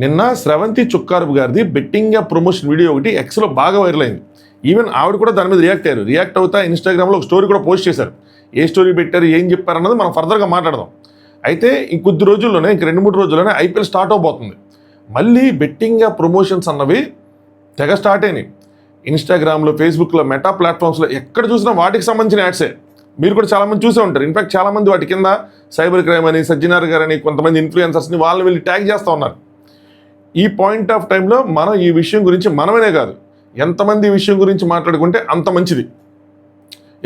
నిన్న స్రవంతి చుక్కారపు గారిది betting app promotion video ఒకటి ఎక్స్లో బాగా వైరల్ అయింది. ఈవెన్ ఆవిడ కూడా దాని మీద రియాక్ట్ అయ్యారు. రియాక్ట్ అవుతా ఇన్స్టాగ్రామ్లో ఒక స్టోరీ కూడా పోస్ట్ చేశారు. ఏ స్టోరీ పెట్టారు, ఏం చెప్పారు అన్నది మనం ఫర్దర్గా మాట్లాడదాం. అయితే ఇంకొద్ది రోజుల్లోనే, ఇంక 2-3 రోజుల్లోనే ఐపీఎల్ స్టార్ట్ అవబోతుంది. మళ్ళీ బెట్టింగ్ యాప్ ప్రమోషన్స్ అన్నవి తెగ స్టార్ట్ అయినాయి. ఇన్స్టాగ్రామ్లో, ఫేస్బుక్లో, మెటా ప్లాట్ఫామ్స్లో ఎక్కడ చూసినా వాటికి సంబంధించిన యాడ్సే. మీరు కూడా చాలామంది చూసే ఉంటారు. ఇన్ఫాక్ట్ చాలామంది వాటి కింద సైబర్ క్రైమ్ అని, సజ్జనార్ గారు అని, కొంతమంది ఇన్ఫ్లుయెన్సర్స్ని వాళ్ళని వెళ్ళి ట్యాగ్ చేస్తూ ఉన్నారు. ఈ పాయింట్ ఆఫ్ టైంలో మనం ఈ విషయం గురించి, మనమనే కాదు ఎంతమంది ఈ విషయం గురించి మాట్లాడుకుంటే అంత మంచిది.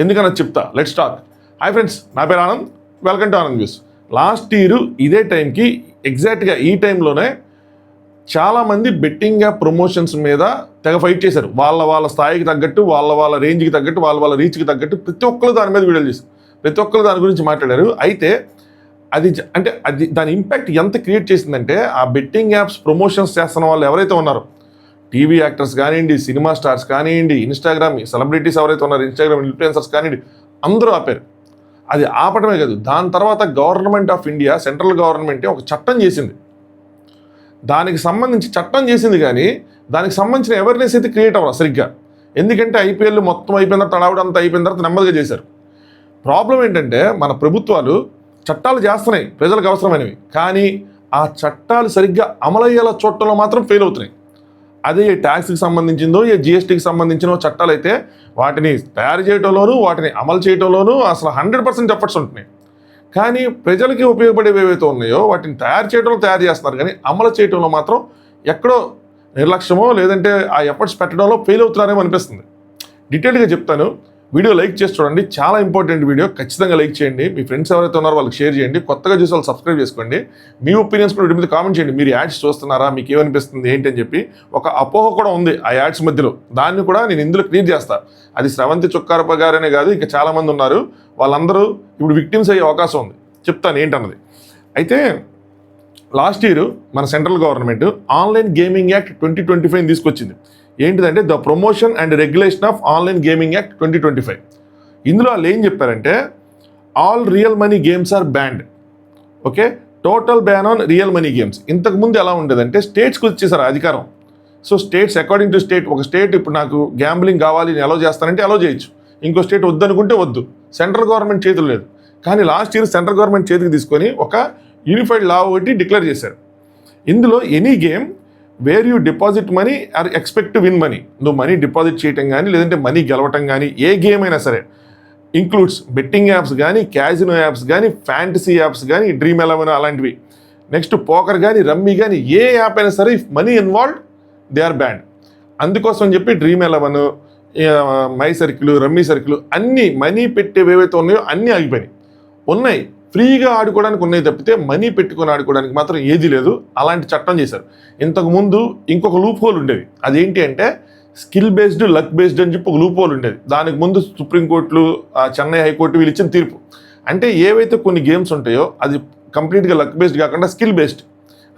ఎందుకన్నా చెప్తా. Let's talk. హాయ్ ఫ్రెండ్స్, నా పేరు Anand. Welcome to Anand news. Last year ఇదే టైంకి, ఎగ్జాక్ట్గా ఈ టైంలోనే చాలామంది బెట్టింగ్ యాప్ ప్రమోషన్స్ మీద తెగ ఫైట్ చేశారు. వాళ్ళ స్థాయికి తగ్గట్టు, వాళ్ళ రేంజ్కి తగ్గట్టు, వాళ్ళ రీచ్కి తగ్గట్టు ప్రతి ఒక్కరు దాని మీద వీడియోలు చేశారు. ప్రతి ఒక్కరు దాని గురించి మాట్లాడారు. అయితే అది దాని ఇంపాక్ట్ ఎంత క్రియేట్ చేసిందంటే, ఆ బెట్టింగ్ యాప్స్ ప్రమోషన్స్ చేస్తున్న వాళ్ళు ఎవరైతే ఉన్నారో, టీవీ యాక్టర్స్ కానివ్వండి, సినిమా స్టార్స్ కానివ్వండి, ఇన్స్టాగ్రామ్ సెలబ్రిటీస్ ఎవరైతే ఉన్నారో, ఇన్స్టాగ్రామ్ ఇన్ఫ్లుయెన్సర్స్ కానివ్వండి, అందరూ ఆపారు. అది ఆపటమే కాదు, దాని తర్వాత గవర్నమెంట్ ఆఫ్ ఇండియా, సెంట్రల్ గవర్నమెంటే ఒక చట్టం చేసింది. దానికి సంబంధించి చట్టం చేసింది, కానీ దానికి సంబంధించిన అవేర్నెస్ అయితే క్రియేట్ అవ్వరు సరిగ్గా. ఎందుకంటే ఐపీఎల్ మొత్తం అయిపోయిన తర్వాత, తడావుడంతా అయిపోయిన తర్వాత నెమ్మదిగా చేశారు. ప్రాబ్లం ఏంటంటే, మన ప్రభుత్వాలు చట్టాలు చేస్తున్నాయి ప్రజలకు అవసరమైనవి, కానీ ఆ చట్టాలు సరిగ్గా అమలయ్యేలా చూడటంలో మాత్రం ఫెయిల్ అవుతున్నాయి. అదే ట్యాక్స్కి సంబంధించిందో, ఏ జిఎస్టీకి సంబంధించిన చట్టాలు అయితే వాటిని తయారు చేయడంలోనూ, వాటిని అమలు చేయడంలోనూ అసలు 100% ఎఫర్ట్స్ ఉంటున్నాయి. కానీ ప్రజలకి ఉపయోగపడేవి ఏవైతే ఉన్నాయో వాటిని తయారు చేయడంలో తయారు చేస్తున్నారు, కానీ అమలు చేయడంలో మాత్రం ఎక్కడో నిర్లక్ష్యమో, లేదంటే ఆ ఎఫర్ట్స్ పెట్టడంలో ఫెయిల్ అవుతున్నారేమో అనిపిస్తుంది. డీటెయిల్గా చెప్తాను. వీడియో లైక్ చేసి చూడండి, చాలా ఇంపార్టెంట్ వీడియో. ఖచ్చితంగా లైక్ చేయండి. మీ ఫ్రెండ్స్ ఎవరైతే ఉన్నారో వాళ్ళకి షేర్ చేయండి. కొత్తగా చూసి వాళ్ళు సబ్స్క్రైబ్ చేసుకోండి. మీ ఒపీనియన్స్ కూడా వీటి మీద కామెంట్ చేయండి. మీరు యాడ్స్ చూస్తున్నారా, మీకు ఏమనిపిస్తుంది ఏంటి అని చెప్పి. ఒక అపోహ కూడా ఉంది ఆ యాడ్స్ మధ్యలో, దాన్ని కూడా నేను ఇందులో క్లియర్ చేస్తాను. అది స్రవంతి చుక్కారప్ప గారనే కాదు, ఇంకా చాలామంది ఉన్నారు. వాళ్ళందరూ ఇప్పుడు విక్టిమ్స్ అయ్యే అవకాశం ఉంది. చెప్తాను ఏంటన్నది. అయితే లాస్ట్ ఇయర్ మన central government online gaming act 2025 తీసుకొచ్చింది. ఏంటిదంటే the promotion and regulation of online gaming act 2025. ఇందులో వాళ్ళు ఏం చెప్పారంటే, all real money games are banned. Okay, total ban on real money games. ఇంతకుముందు ఎలా ఉండేదంటే, స్టేట్స్కి వచ్చేసారు అధికారం. So states according to state, ఒక స్టేట్ ఇప్పుడు నాకు గ్యాంబ్లింగ్ కావాలి, నేను అలో చేస్తానంటే అలో చేయొచ్చు, ఇంకో స్టేట్ వద్దనుకుంటే వద్దు. సెంట్రల్ గవర్నమెంట్ చేతులు లేదు. కానీ లాస్ట్ ఇయర్ సెంట్రల్ గవర్నమెంట్ చేతికి తీసుకొని ఒక యూనిఫైడ్ లా ఒకటి డిక్లేర్ చేశారు. ఇందులో any game where you deposit money are expect to win money, నువ్వు మనీ డిపాజిట్ చేయటం కానీ, లేదంటే మనీ గెలవటం కానీ, ఏ గేమ్ అయినా సరే, ఇంక్లూడ్స్ బెట్టింగ్ యాప్స్ కానీ, క్యాజినో యాప్స్ కానీ, ఫ్యాంటసీ యాప్స్ కానీ, డ్రీమ్ 11 అలాంటివి, నెక్స్ట్ పోకర్ కానీ, రమ్మీ కానీ, ఏ యాప్ అయినా సరే if money involved they are banned. అందుకోసం చెప్పి dream 11, my circle, rummy circle అన్నీ మనీ పెట్టేవి ఏవైతే ఉన్నాయో అన్నీ ఆగిపోయినాయి. ఉన్నాయి ఫ్రీగా ఆడుకోవడానికి ఉన్నాయి తప్పితే మనీ పెట్టుకొని ఆడుకోవడానికి మాత్రం ఏదీ లేదు. అలాంటి చట్టం చేశారు. ఇంతకుముందు ఇంకొక లూప్ హోల్ ఉండేది. అదేంటి అంటే, స్కిల్ బేస్డ్, లక్ బేస్డ్ అని చెప్పి ఒక లూప్ హోల్ ఉండేది. దానికి ముందు సుప్రీంకోర్టులు, చెన్నై హైకోర్టు వీళ్ళు ఇచ్చిన తీర్పు అంటే, ఏవైతే కొన్ని గేమ్స్ ఉంటాయో అది కంప్లీట్గా లక్ బేస్డ్ కాకుండా స్కిల్ బేస్డ్.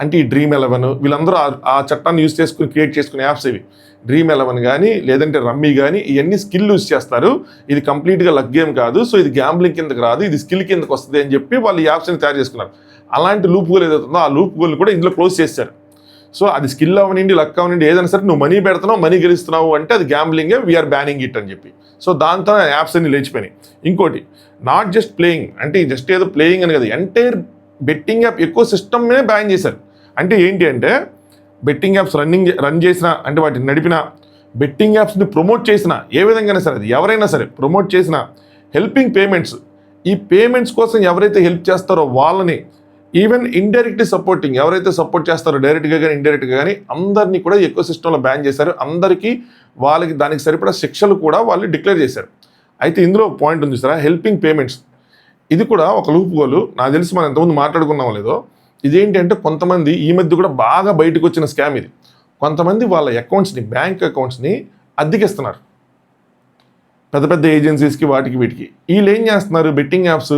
అంటే ఈ డ్రీమ్ 11 వీళ్ళందరూ ఆ చట్టాన్ని యూజ్ చేసుకుని క్రియేట్ చేసుకునే యాప్స్ ఇవి. డ్రీమ్ 11 కానీ, లేదంటే రమ్మీ కానీ, ఇవన్నీ స్కిల్ యూజ్ చేస్తారు. ఇది కంప్లీట్గా లక్ గేమ్ కాదు, సో ఇది గ్యాంబ్లింగ్ కిందకి రాదు, ఇది స్కిల్ కిందకి వస్తుంది అని చెప్పి వాళ్ళు ఈ యాప్స్ని తయారు చేసుకున్నారు. అలాంటి లూప్ గోల్ ఏదైతుందో ఆ లూప్ గోల్ని కూడా ఇందులో క్లోజ్ చేశారు. సో అది స్కిల్ అవనండి, లక్ అవనండి, ఏదైనా సరే నువ్వు మనీ పెడుతున్నావు, మనీ గెలుస్తున్నావు అంటే అది గ్యాంబ్లింగే, వీఆర్ బ్యానింగ్ ఇట్ అని చెప్పి. సో దాంతో యాప్స్ అన్ని లేచిపోయినాయి. ఇంకోటి, నాట్ జస్ట్ ప్లేయింగ్ అంటే జస్ట్ ఏదో ప్లేయింగ్ అని కదా, ఎంటైర్ బెట్టింగ్ యాప్ ఎక్కువ సిస్టమ్నే బ్యాన్ చేశారు. అంటే ఏంటి అంటే, బెట్టింగ్ యాప్స్ రన్ చేసిన, అంటే వాటిని నడిపిన, బెట్టింగ్ యాప్స్ని ప్రమోట్ చేసిన, ఏ విధంగానే సరే అది ఎవరైనా సరే ప్రమోట్ చేసిన, హెల్పింగ్ పేమెంట్స్, ఈ పేమెంట్స్ కోసం ఎవరైతే హెల్ప్ చేస్తారో వాళ్ళని, ఈవెన్ ఇండైరెక్ట్లీ సపోర్టింగ్, ఎవరైతే సపోర్ట్ చేస్తారో డైరెక్ట్గా కానీ ఇండైరెక్ట్గా కానీ, అందరినీ కూడా ఎక్కువ సిస్టంలో బ్యాన్ చేశారు. అందరికీ వాళ్ళకి దానికి సరిపడా శిక్షలు కూడా వాళ్ళు డిక్లేర్ చేశారు. అయితే ఇందులో పాయింట్ ఉంది సార్, హెల్పింగ్ పేమెంట్స్. ఇది కూడా ఒక లూప్ గోలు. నాకు తెలిసి మనం ఎంతమంది మాట్లాడుకున్నామో లేదో, ఇదేంటి అంటే, కొంతమంది ఈ మధ్య కూడా బాగా బయటకు వచ్చిన స్కామ్ ఇది. కొంతమంది వాళ్ళ అకౌంట్స్ని, బ్యాంక్ అకౌంట్స్ని అద్దెకిస్తున్నారు పెద్ద పెద్ద ఏజెన్సీస్కి, వాటికి వీటికి. వీళ్ళు ఏం చేస్తున్నారు, బెట్టింగ్ యాప్స్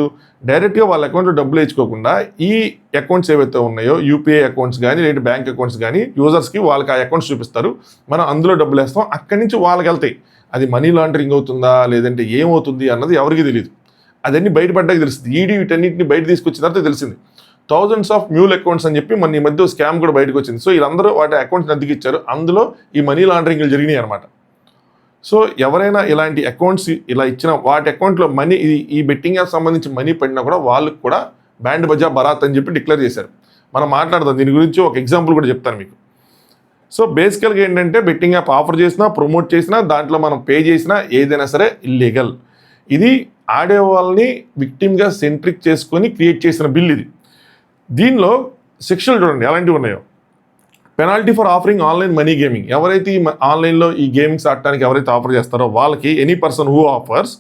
డైరెక్ట్గా వాళ్ళ అకౌంట్లో డబ్బులు వేయించుకోకుండా ఈ అకౌంట్స్ ఏవైతే ఉన్నాయో, యూపీఐ అకౌంట్స్ కానీ, లేదా బ్యాంక్ అకౌంట్స్ కానీ, యూజర్స్కి వాళ్ళకి ఆ అకౌంట్స్ చూపిస్తారు. మనం అందులో డబ్బులు వేస్తాం, అక్కడి నుంచి వాళ్ళకి వెళ్తాయి. అది మనీ లాండరింగ్ అవుతుందా, లేదంటే ఏమవుతుంది అన్నది ఎవరికి తెలియదు. అదన్నీ బయటపడ్డాక తెలుస్తుంది. ఈడీ వీటన్నింటిని బయట తీసుకొచ్చిన తర్వాత తెలిసింది. థౌజండ్స్ ఆఫ్ మ్యూల్ అకౌంట్స్ అని చెప్పి మన ఈ మధ్య స్కామ్ కూడా బయటకు వచ్చింది. సో వీళ్ళందరూ వాటి అకౌంట్స్ అద్దెకి ఇచ్చారు, అందులో ఈ మనీ లాండరింగ్లు జరిగినాయి అనమాట. సో ఎవరైనా ఇలాంటి అకౌంట్స్ ఇలా ఇచ్చిన వాటి అకౌంట్లో మనీ ఈ బెట్టింగ్ యాప్ సంబంధించి మనీ పడినా కూడా వాళ్ళకి కూడా బ్యాండ్ బజా బరాత్ అని చెప్పి డిక్లేర్ చేశారు. మనం మాట్లాడదాం దీని గురించి, ఒక ఎగ్జాంపుల్ కూడా చెప్తాను మీకు. సో బేసికల్గా ఏంటంటే బెట్టింగ్ యాప్ ఆఫర్ చేసినా ప్రమోట్ చేసినా దాంట్లో మనం పే చేసినా ఏదైనా సరే ఇల్లీగల్. ఇది ఆడే వాళ్ళని విక్టిమ్గా సెంట్రిక్ చేసుకొని క్రియేట్ చేసిన బిల్ ఇది. దీనిలో శిక్షలు చూడండి ఎలాంటివి ఉన్నాయో. Penalty for offering online money gaming, ఎవరైతే ఈ ఆన్లైన్లో ఈ గేమింగ్స్ ఆడటానికి ఎవరైతే ఆఫర్ చేస్తారో వాళ్ళకి ఎనీ పర్సన్ హూ ఆఫర్స్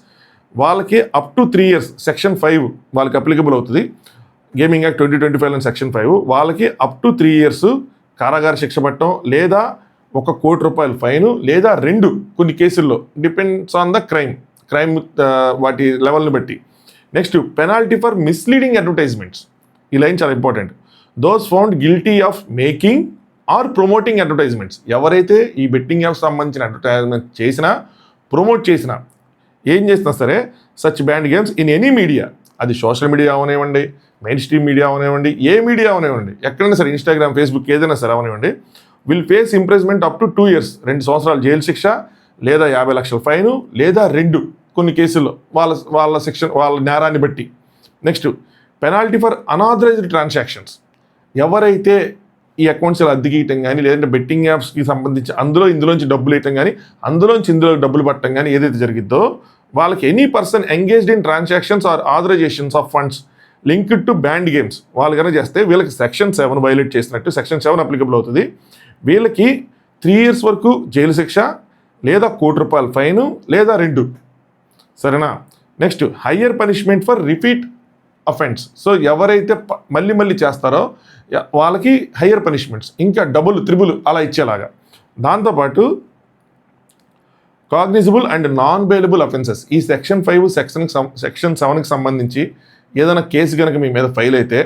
వాళ్ళకి అప్ టు 3 years సెక్షన్ 5 వాళ్ళకి అప్లికబుల్ అవుతుంది. గేమింగ్ యాక్ట్ 2025 సెక్షన్ 5 వాళ్ళకి అప్ టు 3 years కారాగార శిక్ష పట్టడం, లేదా 1 కోటి రూపాయలు ఫైన్, లేదా 2 కొన్ని కేసుల్లో, డిపెండ్స్ ఆన్ ద క్రైమ్ వాటి లెవెల్ని బట్టి. Next penalty for misleading advertisements, ఈ లైన్ చాలా important. Those found guilty of making or promoting advertisements, ఎవరైతే ఈ బెట్టింగ్ యాప్ సంబంధించిన అడ్వర్టైజ్మెంట్ చేసినా ప్రమోట్ చేసినా ఏం చేసినా సరే such band games in any media, అది సోషల్ మీడియా అవనివ్వండి, మెయిన్ స్ట్రీమ్ మీడియా అవనివ్వండి, ఏ మీడియా అవనివ్వండి, ఎక్కడైనా సరే ఇన్స్టాగ్రామ్ ఫేస్బుక్ ఏదైనా సరే అవనివ్వండి, will face imprisonment up to 2 years 2 సంవత్సరాలు జైలు శిక్ష, లేదా 50 లక్షల ఫైను, లేదా 2 కొన్ని కేసుల్లో వాళ్ళ సెక్షన్ వాళ్ళ నేరాన్ని బట్టి. Next penalty for unauthorised transactions, ఎవరైతే ఈ అకౌంట్స్ అద్దెకి ఇవ్వటం కానీ, లేదంటే బెట్టింగ్ యాప్స్కి సంబంధించి ఇందులోంచి డబ్బులు వేయటం కానీ, అందులోంచి ఇందులో డబ్బులు పట్టడం కానీ ఏదైతే జరిగిద్దో వాళ్ళకి any person engaged in transactions or authorisations of funds linked to banned games వాళ్ళు కనుక చేస్తే వీళ్ళకి సెక్షన్ 7 వైలేట్ చేసినట్టు సెక్షన్ 7 అప్లికబుల్ అవుతుంది. వీళ్ళకి 3 years వరకు జైలు శిక్ష, లేదా 1 కోటి రూపాయల ఫైను, లేదా 2. సరేనా? Next higher punishment for repeat offence, so ఎవరైతే మళ్ళీ చేస్తారో వాళ్ళకి హయ్యర్ పనిష్మెంట్స్, ఇంకా డబుల్ త్రిబుల్ అలా ఇచ్చేలాగా. దాంతోపాటు cognisable and non bailable offences, ఈ సెక్షన్ 5 సెక్షన్ 7కి సంబంధించి ఏదైనా కేసు కనుక మీ మీద ఫైల్ అయితే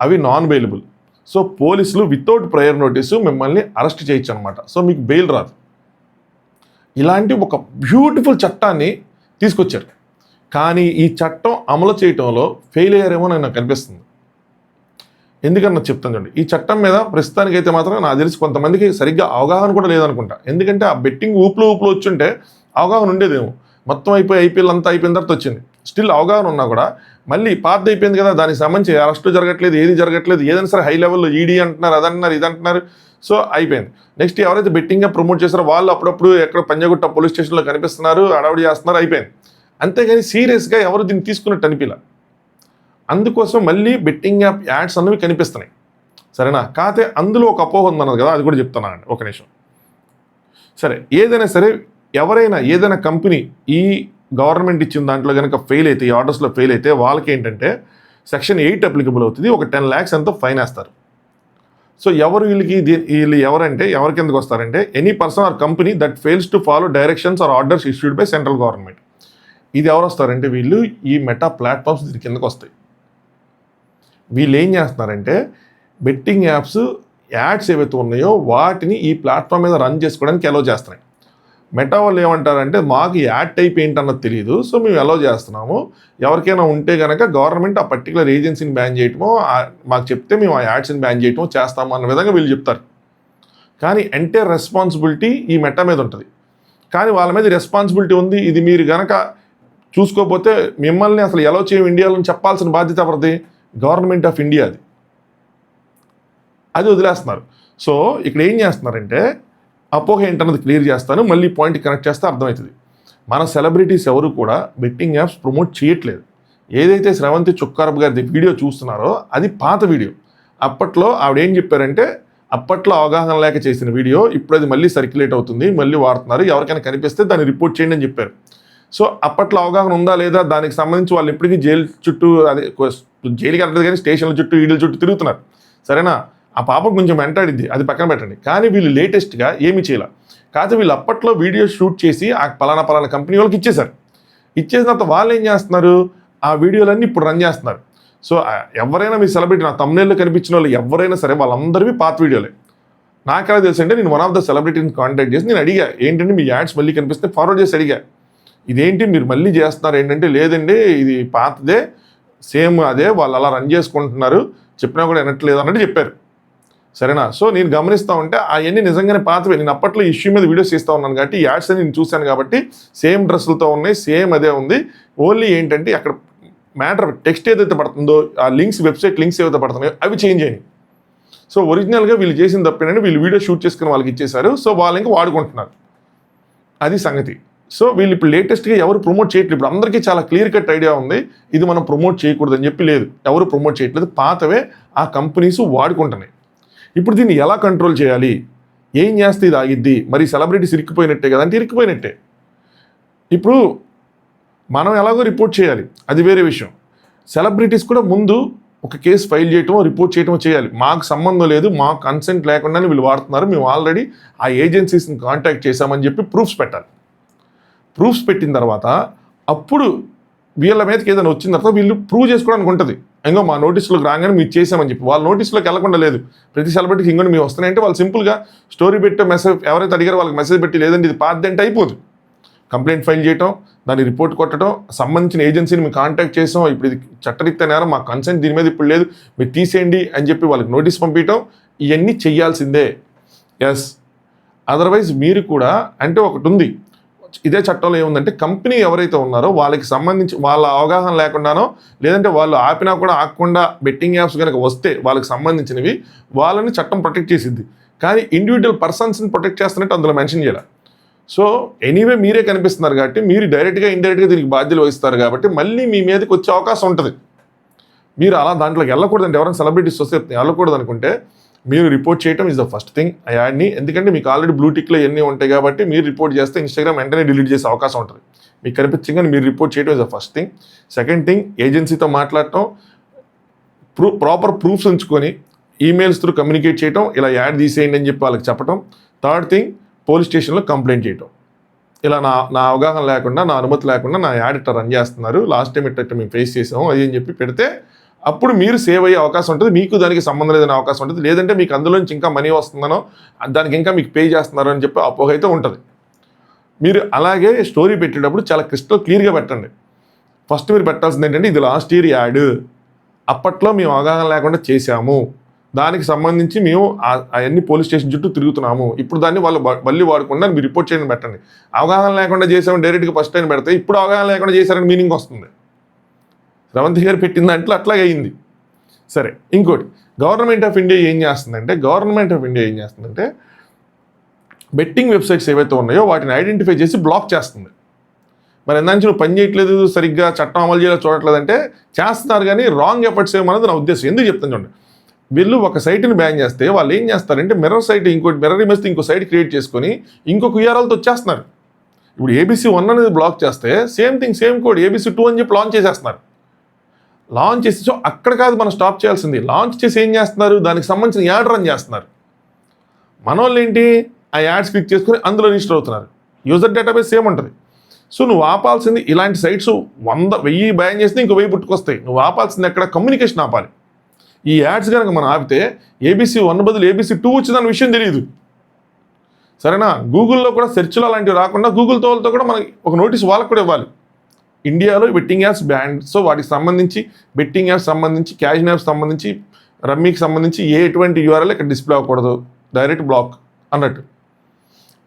అవి నాన్ బెయిలబుల్. సో పోలీసులు వితౌట్ ప్రయర్ నోటీసు మిమ్మల్ని అరెస్ట్ చేయొచ్చు అనమాట. సో మీకు బెయిల్ రాదు. ఇలాంటి ఒక బ్యూటిఫుల్ చట్టాన్ని తీసుకొచ్చారు, కానీ ఈ చట్టం అమలు చేయటంలో ఫెయిల్ అయ్యారేమో నాకు అనిపిస్తుంది. ఎందుకన్నా చెప్తాను చూడండి, ఈ చట్టం మీద ప్రస్తుతానికి అయితే మాత్రం నాకు తెలిసి కొంతమందికి సరిగ్గా అవగాహన కూడా లేదనుకుంటా. ఎందుకంటే ఆ బెట్టింగ్ ఊపులో వచ్చుంటే అవగాహన ఉండేదేమో. మొత్తం ఐపీఎల్ అంతా అయిపోయిన తర్వాత వచ్చింది. స్టిల్ అవగాహన ఉన్నా కూడా మళ్ళీ పాత అయిపోయింది కదా, దానికి సంబంధించి అరెస్టు జరగట్లేదు, ఏది జరగట్లేదు, ఏదైనా సరే హై లెవెల్లో ఈడీ అంటున్నారు, అదంటున్నారు, ఇది అంటున్నారు. సో అయిపోయింది. నెక్స్ట్ ఎవరైతే బెట్టింగ్గా ప్రమోట్ చేస్తారో వాళ్ళు అప్పుడప్పుడు ఎక్కడ పంజాగుట్ట పోలీస్ స్టేషన్లో కనిపిస్తున్నారు, అడవుడి చేస్తున్నారు, అయిపోయింది. అంతేగాని సీరియస్గా ఎవరు దీన్ని తీసుకున్నట్టు అనిపిలా. అందుకోసం మళ్ళీ బెట్టింగ్ యాప్ యాడ్స్ అన్నవి కనిపిస్తున్నాయి. సరేనా? కాకపోతే అందులో ఒక అపోహ ఉందన్నది కదా, అది కూడా చెప్తున్నానండి ఒక నిమిషం. సరే, ఏదైనా సరే ఎవరైనా ఏదైనా కంపెనీ ఈ గవర్నమెంట్ ఇచ్చిన దాంట్లో కనుక ఫెయిల్ అయితే, ఈ ఆర్డర్స్లో ఫెయిల్ అయితే వాళ్ళకి ఏంటంటే సెక్షన్ 8 అప్లికబుల్ అవుతుంది. ఒక 10 lakhs ఎంతో ఫైన్ వేస్తారు. సో వీళ్ళు ఎవరంటే ఎవరి కిందకు వస్తారంటే any person or company that fails to follow directions or orders issued by central government. ఇది ఎవరు వస్తారంటే వీళ్ళు ఈ మెటా ప్లాట్ఫామ్స్ దీని కిందకు వస్తాయి. వీళ్ళు ఏం చేస్తున్నారంటే బెట్టింగ్ యాడ్స్ ఏవైతే ఉన్నాయో వాటిని ఈ ప్లాట్ఫామ్ మీద రన్ చేసుకోవడానికి అలౌ చేస్తున్నాయి. మెటా వాళ్ళు ఏమంటారంటే మాకు యాడ్ టైప్ ఏంటన్నది తెలియదు, సో మేము అలౌ చేస్తున్నాము, ఎవరికైనా ఉంటే కనుక గవర్నమెంట్ ఆ పర్టికులర్ ఏజెన్సీని బ్యాన్ చేయటమో మాకు చెప్తే మేము ఆ యాడ్స్ని బ్యాన్ చేయటమో చేస్తాము అన్న విధంగా వీళ్ళు చెప్తారు. కానీ ఎంటైర్ రెస్పాన్సిబిలిటీ ఈ మెటా మీద ఉంటుంది. కానీ వాళ్ళ మీద రెస్పాన్సిబిలిటీ ఉంది, ఇది మీరు కనుక చూసుకోకపోతే మిమ్మల్ని అసలు అలౌ చేయం ఇండియాలో చెప్పాల్సిన బాధ్యత ఎవరిది? Government of India. అది వదిలేస్తున్నారు. సో ఇక్కడ ఏం చేస్తున్నారంటే అపోహ ఏంటన్నది క్లియర్ చేస్తాను, మళ్ళీ పాయింట్ కనెక్ట్ చేస్తే అర్థమవుతుంది. మన సెలబ్రిటీస్ ఎవరు కూడా బెట్టింగ్ యాప్స్ ప్రమోట్ చేయట్లేదు. ఏదైతే స్రవంతి చుక్కారపు గారి వీడియో చూస్తున్నారో అది పాత వీడియో. అప్పట్లో ఆవిడ ఏం చెప్పారంటే అప్పట్లో అవగాహన లేక చేసిన వీడియో ఇప్పుడు అది మళ్ళీ సర్క్యులేట్ అవుతుంది, మళ్ళీ వాడుతున్నారు, ఎవరికైనా కనిపిస్తే దాన్ని రిపోర్ట్ చేయండి అని చెప్పారు. సో అప్పట్లో అవగాహన ఉందా లేదా దానికి సంబంధించి వాళ్ళు ఇప్పటికీ జైలు చుట్టూ, అదే జైలుకి వెళ్ళదు కానీ స్టేషన్ల చుట్టూ ఈడల చుట్టూ తిరుగుతున్నారు. సరేనా? ఆ పాప కొంచెం వెంటాడిద్ది, అది పక్కన పెట్టండి. కానీ వీళ్ళు లేటెస్ట్గా ఏమీ చేయాల. కాకపోతే వీళ్ళు అప్పట్లో వీడియో షూట్ చేసి ఆ పలానా కంపెనీ వాళ్ళకి ఇచ్చేశారు. ఇచ్చేసిన తర్వాత వాళ్ళు ఏం చేస్తున్నారు, ఆ వీడియోలన్నీ ఇప్పుడు రన్ చేస్తున్నారు. సో ఎవరైనా మీ సెలబ్రిటీ, నా తమ్నేల్లో కనిపించిన వాళ్ళు ఎవరైనా సరే వాళ్ళందరివి పాత వీడియోలే. నాకు ఎలా తెలుసు అంటే నేను వన్ ఆఫ్ ద సెలబ్రిటీని కాంటాక్ట్ చేసి నేను అడిగా, ఏంటంటే మీ యాడ్స్ మళ్ళీ కనిపిస్తే ఫార్వర్డ్ చేసి అడిగా, ఇదేంటి మీరు మళ్ళీ చేస్తున్నారు ఏంటంటే, లేదండి ఇది పాతదే, సేమ్ అదే, వాళ్ళు అలా రన్ చేసుకుంటున్నారు, చెప్పినా కూడా వినట్లేదు అన్నట్టు చెప్పారు. సరేనా? సో నేను గమనిస్తూ ఉంటే అవన్నీ నిజంగానే పాతవే. నేను అప్పట్లో ఇష్యూ మీద వీడియోస్ చేస్తూ ఉన్నాను కాబట్టి ఈ యాడ్స్ అని నేను చూశాను కాబట్టి సేమ్ డ్రెస్సులతో ఉన్నాయి, సేమ్ అదే ఉంది. ఓన్లీ ఏంటంటే అక్కడ మ్యాటర్ టెక్స్ట్ ఏదైతే పడుతుందో ఆ లింక్స్, వెబ్సైట్ లింక్స్ ఏవైతే పడుతున్నాయో అవి చేంజ్ అయినాయి. సో ఒరిజినల్గా వీళ్ళు చేసిన తప్పేనంటే వీళ్ళు వీడియో షూట్ చేసుకుని వాళ్ళకి ఇచ్చేశారు. సో వాళ్ళు ఇంకా వాడుకుంటున్నారు. అది సంగతి. సో వీళ్ళు ఇప్పుడు లేటెస్ట్గా ఎవరు ప్రమోట్ చేయట్లేదు. ఇప్పుడు అందరికీ చాలా క్లియర్ కట్ ఐడియా ఉంది, ఇది మనం ప్రమోట్ చేయకూడదు అని చెప్పి. లేదు, ఎవరు ప్రమోట్ చేయట్లేదు, పాతవే ఆ కంపెనీస్ వాడుకుంటున్నాయి. ఇప్పుడు దీన్ని ఎలా కంట్రోల్ చేయాలి, ఏం చేస్తే ఇది ఆగిద్ది? మరి సెలబ్రిటీస్ ఇరిక్కిపోయినట్టే కదా అంటే ఇరిక్కిపోయినట్టే. ఇప్పుడు మనం ఎలాగో రిపోర్ట్ చేయాలి, అది వేరే విషయం. సెలబ్రిటీస్ కూడా ముందు ఒక కేసు ఫైల్ చేయటమో రిపోర్ట్ చేయటమో చేయాలి. మాకు సంబంధం లేదు, మాకు కన్సెంట్ లేకుండానే వీళ్ళు వాడుతున్నారు, మేము ఆల్రెడీ ఆ ఏజెన్సీస్ని కాంటాక్ట్ చేశామని చెప్పి ప్రూఫ్స్ పెట్టాలి. ప్రూఫ్స్ పెట్టిన తర్వాత అప్పుడు వీళ్ళ మీదకి ఏదైనా వచ్చిన తర్వాత వీళ్ళు ప్రూవ్ చేసుకోవడానికి ఉంటుంది. ఇంకో మా నోటీసులోకి రాగానే మీరు చేసామని చెప్పి వాళ్ళ నోటీసులోకి వెళ్ళకుండా లేదు. ప్రతి సెలబ్రిటీకి ఇంకోటి మీరు వస్తున్నాయంటే వాళ్ళు సింపుల్గా స్టోరీ పెట్టే మెసేజ్, ఎవరైతే అడిగారో వాళ్ళకి మెసేజ్ పెట్టి లేదంటే ఇది పాతది అంటే అయిపోదు. కంప్లైంట్ ఫైల్ చేయటం, దాన్ని రిపోర్ట్ కొట్టడం, సంబంధించిన ఏజెన్సీని మేము కాంటాక్ట్ చేసాం, ఇప్పుడు ఇది చట్టరీత్యా నేరం, మా కన్సెంట్ దీని మీద ఇప్పుడు లేదు, మీరు తీసేయండి అని చెప్పి వాళ్ళకి నోటీస్ పంపించడం, ఇవన్నీ చెయ్యాల్సిందే. ఎస్, అదర్వైజ్ మీరు కూడా అంటే ఒకటి ఉంది ఇదే చట్టంలో ఏముందంటే కంపెనీ ఎవరైతే ఉన్నారో వాళ్ళకి సంబంధించి వాళ్ళ అవగాహన లేకుండానో లేదంటే వాళ్ళు ఆపినా కూడా ఆగకుండా బెట్టింగ్ యాప్స్ కనుక వస్తే వాళ్ళకి సంబంధించినవి వాళ్ళని చట్టం ప్రొటెక్ట్ చేసిద్ది. కానీ ఇండివిజువల్ పర్సన్స్ని ప్రొటెక్ట్ చేస్తున్నట్టు అందులో మెన్షన్ చేయాలి. సో ఎనీవే మీరే కనిపిస్తున్నారు కాబట్టి మీరు డైరెక్ట్గా ఇండైరెక్ట్గా దీనికి బాధ్యతలు వహిస్తారు కాబట్టి మళ్ళీ మీ మీదకి వచ్చే అవకాశం ఉంటుంది. మీరు అలా దాంట్లోకి వెళ్ళకూడదంటే, ఎవరైనా సెలబ్రిటీస్ వస్తే వెళ్ళకూడదు అనుకుంటే మీరు రిపోర్ట్ చేయడం ఈజ్ ద ఫస్ట్ థింగ్ ఆ యాడ్ని. ఎందుకంటే మీకు ఆల్రెడీ బ్లూటిక్లో ఎన్ని ఉంటాయి కాబట్టి మీరు రిపోర్ట్ చేస్తే ఇన్స్టాగ్రామ్ వెంటనే డిలీట్ చేసే అవకాశం ఉంటుంది. మీకు కనిపించగానే మీరు రిపోర్ట్ చేయడం is the first thing. Second thing, ఏజెన్సీతో మాట్లాడటం, ప్రాపర్ ప్రూఫ్స్ ఉంచుకొని ఈమెయిల్స్ త్రూ కమ్యూనికేట్ చేయటం, ఇలా యాడ్ తీసేయండి అని చెప్పి వాళ్ళకి చెప్పడం. థర్డ్ థింగ్, పోలీస్ స్టేషన్లో కంప్లైంట్ చేయటం. ఇలా నా అవగాహన లేకుండా, నా అనుమతి లేకుండా నా యాడ్ ఇట్లా రన్ చేస్తున్నారు, లాస్ట్ టైం ఇట్లా మేము ఫేస్ చేసాము అది అని చెప్పి పెడితే అప్పుడు మీరు సేవ్ అయ్యే అవకాశం ఉంటుంది, మీకు దానికి సంబంధం లేదనే అవకాశం ఉంటుంది. లేదంటే మీకు అందులోంచి ఇంకా మనీ వస్తుందనో దానికి ఇంకా మీకు పే చేస్తున్నారో అని చెప్పి అపోహ అయితే ఉంటుంది. మీరు అలాగే స్టోరీ పెట్టేటప్పుడు చాలా క్లియర్గా పెట్టండి. ఫస్ట్ మీరు పెట్టాల్సింది ఏంటంటే ఇది లాస్ట్ ఇయర్ యాడ్, అప్పట్లో మేము అవగాహన లేకుండా చేశాము, దానికి సంబంధించి మేము అవన్నీ పోలీస్ స్టేషన్ చుట్టూ తిరుగుతున్నాము, ఇప్పుడు దాన్ని వాళ్ళు మళ్ళీ వాడకుండా మీరు రిపోర్ట్ చేయడం పెట్టండి. అవగాహన లేకుండా చేసాము డైరెక్ట్గా ఫస్ట్ టైం పెడితే ఇప్పుడు అవగాహన లేకుండా చేశారని మీనింగ్ వస్తుంది. రేవంత్ గారు పెట్టిన దాంట్లో అట్లాగే అయింది. సరే, ఇంకోటి గవర్నమెంట్ ఆఫ్ ఇండియా ఏం చేస్తుందంటే బెట్టింగ్ వెబ్సైట్స్ ఏవైతే ఉన్నాయో వాటిని ఐడెంటిఫై చేసి బ్లాక్ చేస్తుంది. మరి ఎందానికి నువ్వు పని చేయట్లేదు, సరిగ్గా చట్టం అమలు చేయాలో చూడట్లేదంటే చేస్తున్నారు, కానీ రాంగ్ ఎఫర్ట్స్ ఏమన్నది నా ఉద్దేశం. ఎందుకు చెప్తాను చూడండి, వీళ్ళు ఒక సైట్ని బ్యాన్ చేస్తే వాళ్ళు ఏం చేస్తారంటే మిర్రర్ సైట్, మిర్రర్ ఇమేజ్ ఇంకో సైట్ క్రియేట్ చేసుకొని ఇంకొక URLతో వచ్చేస్తున్నారు. ఇప్పుడు ABC1 అనేది బ్లాక్ చేస్తే same thing, same code ABC2 అని చెప్పి లాంచ్ చేసేస్తున్నారు. లాంచ్ చేసి సో అక్కడ కాదు మనం స్టాప్ చేయాల్సింది. లాంచ్ చేసి ఏం చేస్తున్నారు, దానికి సంబంధించిన యాడ్ రన్ చేస్తున్నారు. మన వాళ్ళు ఏంటి, ఆ యాడ్స్ క్లిక్ చేసుకుని అందులో రిజిస్టర్ అవుతున్నారు. యూజర్ డేటాబేస్ సేమ్ ఉంటుంది. సో నువ్వు ఆపాల్సింది ఇలాంటి సైట్స్ 1000 బ్యాన్ చేస్తే ఇంకో 1000 పుట్టుకొస్తాయి. నువ్వు ఆపాల్సింది ఎక్కడ, కమ్యూనికేషన్ ఆపాలి. ఈ యాడ్స్ కనుక మనం ఆపితే ABC1 బదులు ABC2 వచ్చిందన్న విషయం తెలియదు. సరేనా? గూగుల్లో కూడా సెర్చ్లో అలాంటివి రాకుండా గూగుల్ తోలతో కూడా మనకి ఒక నోటీస్ వాళ్ళకు కూడా ఇవ్వాలి. ఇండియాలో బెట్టింగ్ యాప్స్ బ్యాన్, సో వాటికి సంబంధించి బెట్టింగ్ యాప్స్ సంబంధించి, క్యాష్ యాప్స్ సంబంధించి, రమ్మీకి సంబంధించి ఎటువంటి URL ఇక్కడ డిస్ప్లే అవ్వకూడదు, డైరెక్ట్ బ్లాక్ అన్నట్టు.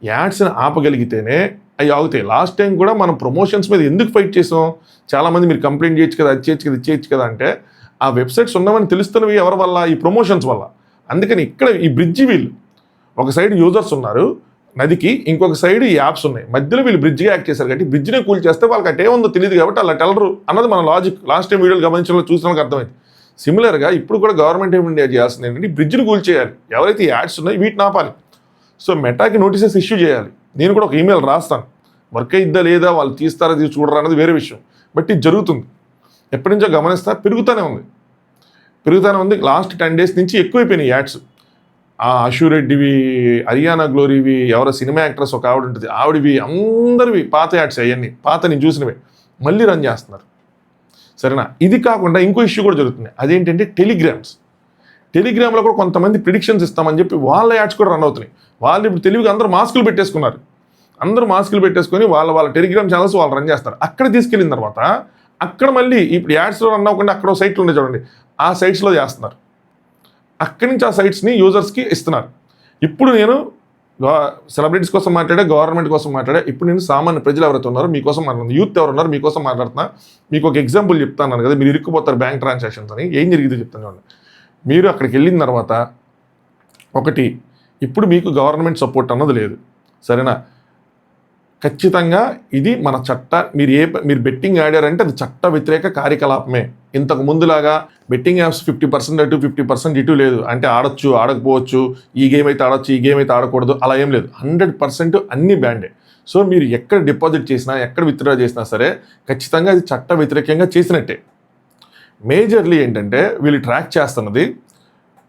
యాడ్స్ని ఆపగలిగితేనే అవి ఆగుతాయి. లాస్ట్ టైం కూడా మనం ప్రమోషన్స్ మీద ఎందుకు ఫైట్ చేసాం, చాలామంది మీరు కంప్లైంట్ చేయొచ్చు కదా, అది చేయొచ్చు కదా, ఇది చేయొచ్చు కదా అంటే ఆ వెబ్సైట్స్ ఉన్నామని తెలుస్తున్నవి ఎవరి వల్ల, ఈ ప్రమోషన్స్ వల్ల. అందుకని ఇక్కడ ఈ బ్రిడ్జి వీళ్ళు, ఒక సైడ్ యూజర్స్ ఉన్నారు నదికి, ఇంకొక సైడ్ ఈ యాప్స్ ఉన్నాయి, మధ్యలో వీళ్ళు బ్రిడ్జ్గా యాక్ట్ చేశారు కాబట్టి బ్రిడ్జ్నే కూల్ చేస్తే వాళ్ళకి అటే ఉందో తెలియదు కాబట్టి అలా టెలరు అన్నది మన లాజిక్. లాస్ట్ టైం వీడియోలు గమనించడంలో చూసిన వాళ్ళకి అర్థమైంది. సిమిలర్గా ఇప్పుడు కూడా గవర్నమెంట్ ఆఫ్ ఇండియా చేయాల్సింది ఏంటంటే బ్రిడ్జ్ని కూల్ చేయాలి, ఎవరైతే యాడ్స్ ఉన్నాయో వీటిని ఆపాలి. సో మెటాకి నోటీసెస్ ఇష్యూ చేయాలి. నేను కూడా ఒక ఈమెయిల్ రాస్తాను, వర్క్ అయిద్దా లేదా, వాళ్ళు తీస్తారా చూడరా అన్నది వేరే విషయం. బట్ ఇది జరుగుతుంది, ఎప్పటి నుంచో గమనిస్తా, పెరుగుతూనే ఉంది. లాస్ట్ 10 days నుంచి ఎక్కువైపోయినాయి యాడ్స్. ఆ అశూరెడ్డివి, హరియానా గ్లోరీవి, ఎవరో సినిమా యాక్ట్రెస్ ఒక ఆవిడ ఉంటుంది, ఆవిడవి, అందరివి పాత యాడ్స్, అవన్నీ పాత నేను చూసినవే మళ్ళీ రన్ చేస్తున్నారు. సరేనా? ఇది కాకుండా ఇంకో ఇష్యూ కూడా జరుగుతుంది. అదేంటంటే టెలిగ్రామ్లో కూడా కొంతమంది ప్రిడిక్షన్స్ ఇస్తామని చెప్పి వాళ్ళ యాడ్స్ కూడా రన్ అవుతున్నాయి. వాళ్ళు ఇప్పుడు తెలివిగా అందరూ మాస్కులు పెట్టేసుకొని వాళ్ళ టెలిగ్రామ్ ఛానల్స్ వాళ్ళు రన్ చేస్తారు. అక్కడ తీసుకెళ్ళిన తర్వాత అక్కడ మళ్ళీ ఇప్పుడు యాడ్స్లో రన్ అవ్వకుండా అక్కడ సైట్లు ఉన్నాయి చూడండి, ఆ సైట్స్లో చేస్తున్నారు. అక్కడి నుంచి ఆ సైట్స్ని యూజర్స్కి ఇస్తున్నారు. ఇప్పుడు నేను సెలబ్రిటీస్ కోసం మాట్లాడే, గవర్నమెంట్ కోసం మాట్లాడే, ఇప్పుడు నేను సామాన్య ప్రజలు ఎవరైతే ఉన్నారో మీకోసం మాట్లాడుతున్నాను, యూత్ ఎవరు ఉన్నారో మీకోసం మాట్లాడుతున్నా. మీకు ఒక ఎగ్జాంపుల్ చెప్తాను కదా, మీరు ఇరుక్కుపోతారు బ్యాంక్ ట్రాన్సాక్షన్స్ అని. ఏం జరిగిందో చెప్తాను చూడండి. మీరు అక్కడికి వెళ్ళిన తర్వాత ఒకటి, ఇప్పుడు మీకు గవర్నమెంట్ సపోర్ట్ అన్నది లేదు, సరేనా? ఖచ్చితంగా ఇది మన మీరు బెట్టింగ్ ఆడారంటే అది చట్ట వ్యతిరేక కార్యకలాపమే. ఇంతకు ముందులాగా బెట్టింగ్ యాప్స్ 50% అటు 50% ఇటు లేదు. అంటే ఆడొచ్చు, ఆడకపోవచ్చు, ఈ గేమ్ అయితే ఆడొచ్చు, ఈ గేమ్ అయితే ఆడకూడదు, అలా ఏం లేదు. 100% అన్ని బ్యాండే. సో మీరు ఎక్కడ డిపాజిట్ చేసినా, ఎక్కడ విత్డ్రా చేసినా సరే ఖచ్చితంగా అది చట్ట వ్యతిరేకంగా చేసినట్టే. మేజర్లీ ఏంటంటే వీళ్ళు ట్రాక్ చేస్తున్నది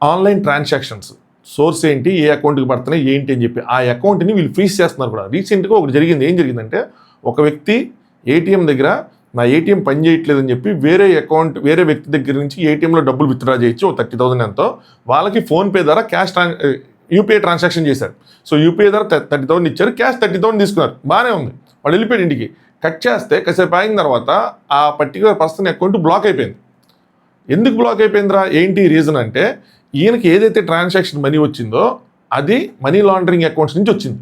ఆన్లైన్ ట్రాన్సాక్షన్స్. సోర్స్ ఏంటి, ఏ అకౌంట్కి పడుతున్నాయి ఏంటి అని చెప్పి ఆ అకౌంట్ని వీళ్ళు ఫ్రీజ్ చేస్తున్నారు కూడా. రీసెంట్గా ఒకటి జరిగింది. ఏం జరిగిందంటే ఒక వ్యక్తి ఏటీఎం దగ్గర నా ఏటీఎం పని చేయట్లేదని చెప్పి వేరే వ్యక్తి దగ్గర నుంచి ఏటీఎంలో డబ్బులు విత్డ్రా చేయొచ్చు, 30,000 ఎంతో, వాళ్ళకి ఫోన్పే ద్వారా యూపీఐ ట్రాన్సాక్షన్ చేశారు. సో యూపీఐ ద్వారా 30,000 ఇచ్చారు, క్యాష్ 30,000 తీసుకున్నారు. బాగానే ఉంది. వాడు వెళ్ళిపోయాడు ఇంటికి. కట్ చేస్తే కాసేపు అయిన తర్వాత ఆ పర్టికులర్ పర్సన్ అకౌంట్ బ్లాక్ అయిపోయింది. ఎందుకు బ్లాక్ అయిపోయిందిరా, ఏంటి రీజన్ అంటే ఈయనకి ఏదైతే ట్రాన్సాక్షన్ మనీ వచ్చిందో అది మనీ లాండరింగ్ అకౌంట్స్ నుంచి వచ్చింది.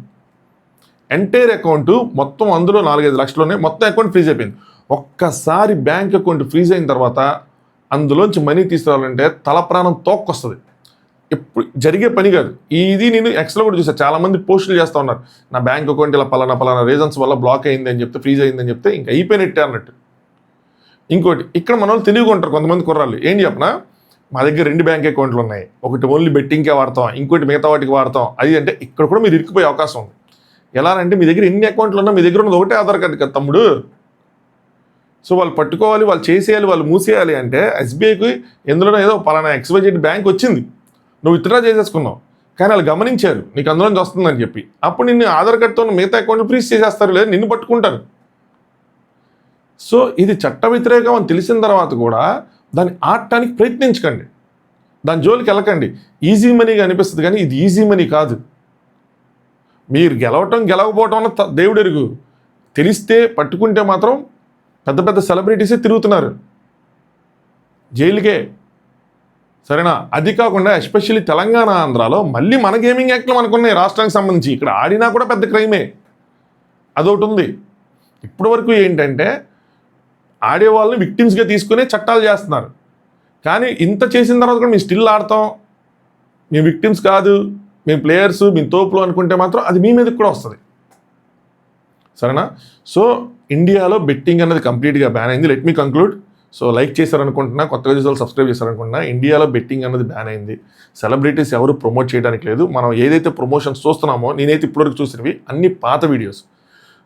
ఎంటైర్ అకౌంట్ మొత్తం అందులో 4-5 లక్షలోనే మొత్తం అకౌంట్ ఫ్రీజ్ అయిపోయింది. ఒక్కసారి బ్యాంక్ అకౌంట్ ఫ్రీజ్ అయిన తర్వాత అందులోంచి మనీ తీసుకురావాలంటే తల ప్రాణం తోక్కొస్తుంది. ఎప్పుడు జరిగే పని కాదు ఇది. నేను ఎక్స్లో కూడా చూసాను, చాలామంది పోస్టులు చేస్తూ ఉన్నారు, నా బ్యాంక్ అకౌంట్ ఇలా పలానా రీజన్స్ వల్ల బ్లాక్ అయింది అని చెప్తే, ఫ్రీజ్ అయిందని చెప్తే ఇంకా అయిపోయినట్టే అన్నట్టు. ఇంకోటి, ఇక్కడ మన వాళ్ళు తెలివిగా ఉంటారు కొంతమంది కుర్రాళ్ళు. ఏం చెప్పనా, మా దగ్గర 2 బ్యాంక్ అకౌంట్లు ఉన్నాయి, ఒకటి ఓన్లీ బెట్టింగ్కే వాడతాం, ఇంకోటి మిగతా వాటికి వాడతాం. అది అంటే ఇక్కడ కూడా మీరు ఇరుక్కుపోయే అవకాశం ఉంది. ఎలా అంటే మీ దగ్గర ఎన్ని అకౌంట్లు ఉన్నా మీ దగ్గర ఉన్నది ఒకటే ఆధార్ కార్డు కదా తమ్ముడు. సో వాళ్ళు పట్టుకోవాలి, వాళ్ళు చేసేయాలి, వాళ్ళు మూసేయాలి అంటే ఎస్బీఐకి ఎందులోనో ఏదో పలానా XYZ బ్యాంక్ వచ్చింది, నువ్వు విత్డ్రా చేసేసుకున్నావు, కానీ వాళ్ళు గమనించారు నీకు అందులోంచి వస్తుందని చెప్పి, అప్పుడు నిన్ను ఆధార్ కార్డుతో మిగతా అకౌంట్లు ఫ్రీజ్ చేసేస్తారు, లేదా నిన్ను పట్టుకుంటారు. సో ఇది చట్ట వ్యతిరేకం అని తెలిసిన తర్వాత కూడా దాన్ని ఆడటానికి ప్రయత్నించకండి, దాని జోలికి వెళ్ళకండి. ఈజీ మనీగా అనిపిస్తుంది కానీ ఇది ఈజీ మనీ కాదు. మీరు గెలవకపోవటం వల్ల దేవుడు ఎరుగు. తెలిస్తే పట్టుకుంటే మాత్రం పెద్ద సెలబ్రిటీసే తిరుగుతున్నారు జైలుకే, సరేనా? అది కాకుండా ఎస్పెషల్లీ తెలంగాణ, ఆంధ్రాలో మళ్ళీ మన గేమింగ్ యాక్ట్లు మనకున్నాయి రాష్ట్రానికి సంబంధించి. ఇక్కడ ఆడినా కూడా పెద్ద క్రైమే, అదొకటి ఉంది. ఇప్పటి వరకు ఏంటంటే ఆడేవాళ్ళని విక్టిమ్స్గా తీసుకునే చట్టాలు చేస్తున్నారు. కానీ ఇంత చేసిన తర్వాత కూడా మేము స్టిల్ ఆడతాం, మేము విక్టిమ్స్ కాదు, మేము ప్లేయర్స్, మేము తోపులు అనుకుంటే మాత్రం అది మీ మీదకి కూడా వస్తుంది, సరేనా? సో ఇండియాలో బెట్టింగ్ అనేది కంప్లీట్గా బ్యాన్ అయింది. Let me conclude. So like చేశారనుకుంటున్నా, కొత్తగా చూసారు సబ్స్క్రైబ్ చేశారనుకుంటున్నా. ఇండియాలో బెట్టింగ్ అనేది బ్యాన్ అయింది. సెలబ్రిటీస్ ఎవరు ప్రమోట్ చేయడానికి లేదు. మనం ఏదైతే ప్రమోషన్స్ చూస్తున్నామో, నేనైతే ఇప్పటివరకు చూసినవి అన్ని పాత వీడియోస్.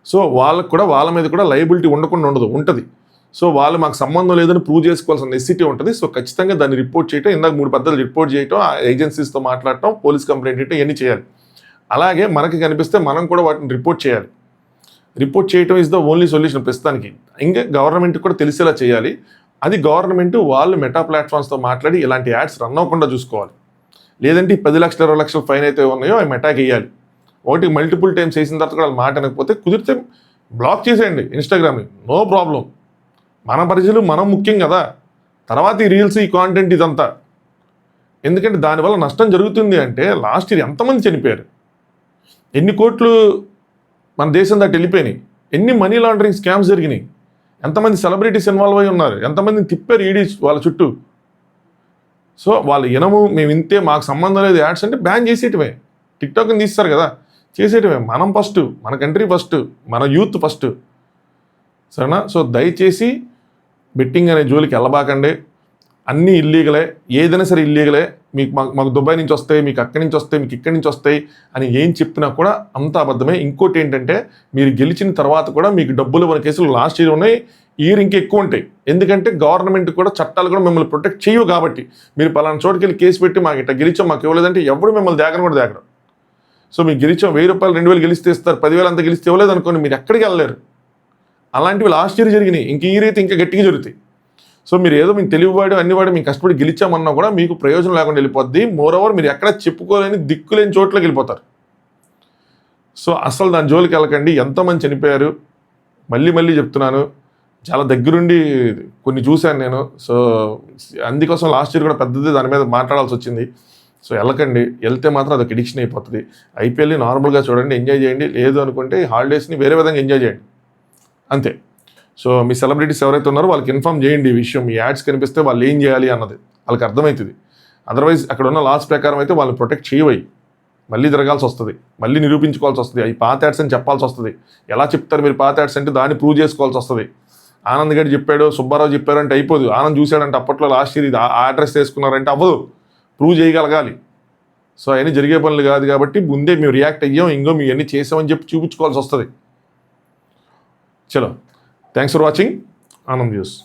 సో వాళ్ళకు కూడా వాళ్ళ మీద కూడా లయబిలిటీ ఉండకుండా ఉంటుంది. సో వాళ్ళు మాకు సంబంధం లేదని ప్రూవ్ చేసుకోవాల్సిన నెసిటీ ఉంటుంది. సో ఖచ్చితంగా దాన్ని రిపోర్ట్ చేయటం, ఇందాక 3 పద్ధతులు రిపోర్ట్ చేయటం, ఆ ఏజెన్సీస్తో మాట్లాడటం, పోలీస్ కంప్లైంట్ చేయటం, ఇవన్నీ చేయాలి. అలాగే మనకి కనిపిస్తే మనం కూడా వాటిని రిపోర్ట్ చేయాలి. రిపోర్ట్ చేయటం ఇస్ ద ఓన్లీ సొల్యూషన్ ప్రస్తుతానికి. ఇంకా గవర్నమెంట్కి కూడా తెలిసేలా చేయాలి. అది గవర్నమెంట్ వాళ్ళు మెటా ప్లాట్ఫామ్స్తో మాట్లాడి ఇలాంటి యాడ్స్ రన్ అవ్వకుండా చూసుకోవాలి. లేదంటే 10 లక్షలు 20 లక్షలు ఫైన్ అయితే ఉన్నాయో అవి మెటాకి వేయాలి. ఒకటి మల్టిపుల్ టైమ్స్ చేసిన తర్వాత కూడా మాట అనకపోతే కుదిరితే బ్లాక్ చేసేయండి ఇన్స్టాగ్రామ్ని, నో ప్రాబ్లం. మన ప్రజలు మనం ముఖ్యం కదా. తర్వాత ఈ రీల్స్, ఈ కాంటెంట్ ఇదంతా ఎందుకంటే దానివల్ల నష్టం జరుగుతుంది. అంటే లాస్ట్ ఇయర్ ఎంతమంది చనిపోయారు, ఎన్ని కోట్లు మన దేశం దాటి వెళ్ళిపోయినాయి, ఎన్ని మనీ లాండరింగ్ స్కామ్స్ జరిగినాయి, ఎంతమంది సెలబ్రిటీస్ ఇన్వాల్వ్ అయి ఉన్నారు, ఎంతమందిని తిప్పారు ఈడీ వాళ్ళ చుట్టూ. సో వాళ్ళు మేము ఇంతే, మాకు సంబంధం లేదు యాడ్స్ అంటే బ్యాన్ చేసేయటమే. టిక్టాక్ని తీస్తారు కదా, చేసేయటమే. మనం ఫస్ట్, మన కంట్రీ ఫస్ట్, మన యూత్ ఫస్ట్, సరేనా? సో దయచేసి బెట్టింగ్ అనే జోలికి వెళ్ళబాకండి. అన్నీ ఇల్లీగలే, ఏదైనా సరే ఇల్లీగలే. మీకు మాకు దుబాయ్ నుంచి వస్తాయి, మీకు అక్కడి నుంచి వస్తాయి, మీకు ఇక్కడి నుంచి వస్తాయి అని ఏం చెప్పినా కూడా అంత అబద్ధమే. ఇంకోటి ఏంటంటే మీరు గెలిచిన తర్వాత కూడా మీకు డబ్బులు ఇవ్వని కేసులు లాస్ట్ ఇయర్ ఉన్నాయి, ఇయర్ ఇంకా ఎక్కువ ఉంటాయి. ఎందుకంటే గవర్నమెంట్ కూడా చట్టాలు కూడా మిమ్మల్ని ప్రొటెక్ట్ చేయవు. కాబట్టి మీరు పలానా చోటుకి వెళ్ళి కేసు పెట్టి మాకు ఇట్లా గెలిచాం, మాకు ఇవ్వలేదంటే ఎవరు మిమ్మల్ని దేకను కూడా దేకరు. సో మీకు గెలిచాం 1000 రూపాయలు 2000 గెలిస్తే ఇస్తారు, 10,000 అంత గెలిస్తే ఇవ్వలేదు అనుకోండి, మీరు ఎక్కడికి వెళ్ళలేరు. అలాంటివి లాస్ట్ ఇయర్ జరిగినాయి, ఇంక ఈ రీతి ఇంకా గట్టిగా జరుగుతాయి. సో మీరు ఏదో మీకు తెలివివాడు అన్ని వాడు మీకు కష్టపడి గెలిచామన్నా కూడా మీకు ప్రయోజనం లేకుండా వెళ్ళిపోద్ది. మోరోవర్ మీరు ఎక్కడ చెప్పుకోలేని దిక్కులేని చోట్లకి వెళ్ళిపోతారు. సో అసలు దాని జోలికి వెళ్ళకండి. ఎంతోమంది చనిపోయారు, మళ్ళీ చెప్తున్నాను, చాలా దగ్గరుండి కొన్ని చూశాను నేను. సో అందుకోసం లాస్ట్ ఇయర్ కూడా పెద్దది దాని మీద మాట్లాడాల్సి వచ్చింది. సో వెళ్ళకండి, వెళ్తే మాత్రం అదొక ఎడిక్షన్ అయిపోతుంది. ఐపీఎల్ని నార్మల్గా చూడండి, ఎంజాయ్ చేయండి, లేదు అనుకుంటే ఈ హాలిడేస్ని వేరే విధంగా ఎంజాయ్ చేయండి అంతే. సో మీ సెలబ్రిటీస్ ఎవరైతే ఉన్నారో వాళ్ళకి ఇన్ఫామ్ చేయండి ఈ విషయం, ఈ యాడ్స్ కనిపిస్తే వాళ్ళు ఏం చేయాలి అన్నది వాళ్ళకి అర్థమవుతుంది. అదర్వైజ్ అక్కడ ఉన్న లాస్ ప్రకారం అయితే వాళ్ళని ప్రొటెక్ట్ చేయవయి, మళ్ళీ తిరగాల్సి వస్తుంది, మళ్ళీ నిరూపించుకోవాల్సి వస్తుంది. అవి పాత యాడ్స్ అని చెప్పాల్సి వస్తుంది. ఎలా చెప్తారు మీరు పాత యాడ్స్ అంటే? దాన్ని ప్రూవ్ చేసుకోవాల్సి వస్తుంది. ఆనంద్ గడి చెప్పాడు, సుబ్బారావు చెప్పారు అంటే అయిపోదు. ఆనంద్ చూశాడంటే అప్పట్లో లాస్ట్ ఇయర్ ఇది ఆ అడ్రస్ చేసుకున్నారంటే అవ్వదు, ప్రూవ్ చేయగలగాలి. సో అవన్నీ జరిగే పనులు కాదు కాబట్టి ముందే మేము రియాక్ట్ అయ్యాం, ఇంకో మేము అన్నీ చేసామని చెప్పి చూపించుకోవాల్సి వస్తుంది. చలో, thanks for watching Anand news.